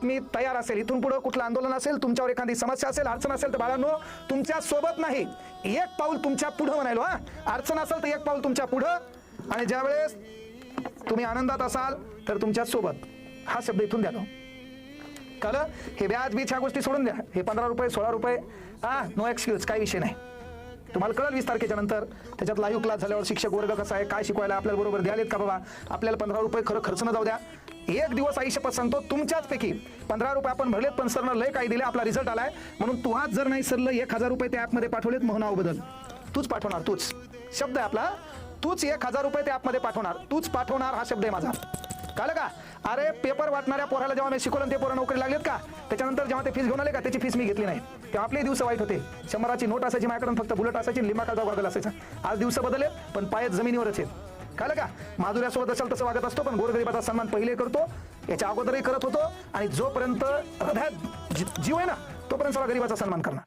मी तयार असेल. इथून पुढे कुठलं आंदोलन असेल, तुमच्यावर एखादी समस्या असेल, अडचण असेल तर बाळांनो तुमच्या सोबत नाही, एक पाऊल तुमच्या पुढे म्हणायलो. अडचण असेल तर एक पाऊल तुमच्या पुढे, आणि ज्यावेळेस तुम्ही आनंदात असाल तर तुमच्या सोबत. हा शब्द इथून द्या. कळलं? हे व्याज बीज ह्या गोष्टी सोडून द्या. हे 15 रुपये 16 रुपये नो एक्सक्यूज, काही विषय नाही. तुम्हाला कळलं 20 तारखेच्या नंतर. त्याच्यात लाईव्ह क्लास झाल्यावर शिक्षक वर्ग कसा आहे, काय शिकवायला आपल्याला बरोबर द्यालेत का बाबा. आपल्याला 15 रुपये खरं खर्च न जाऊ द्या. एक दिवस आयुष्यपत सांगतो, तुमच्याच पैकी 15 रुपये आपण भरलेत, पण सरनं लय काही दिले, आपला रिझल्ट आलाय म्हणून तू आज जर नाही सरलं 1000 रुपये त्या ॲपमध्ये पाठवलेत, मग नाव बदल. तूच पाठवणार, तूच. शब्द आहे आपला, तूच 1000 रुपये त्या ॲपमध्ये पाठवणार, तूच पाठवणार. हा शब्द आहे माझा. कळलं का? अरे पेपर वाटणाऱ्या पोराला जेव्हा मी शिकवलं ते पोरं नोकरी लागलेत का, त्याच्यानंतर जेव्हा ते फीस घेऊन आले का, त्याची फीस मी घेतली नाही. तेव्हा आपले दिवस वाईट होते. 100ची नोट असायची माझ्याकडून, फक्त बुलेट असायची, लिंबाकाचा गॉगल असायचा. आज दिवस बदलले पण पायच जमिनीवरच आहेत. कळलं का? माधुर्यासोबत असेल तसं वागत असतो, पण गोरगरिबाचा सन्मान पहिले करतो, याच्या अगोदरही करत होतो, आणि जोपर्यंत हृदयात जीव आहे ना तोपर्यंत सगळा गरीबाचा सन्मान करणार.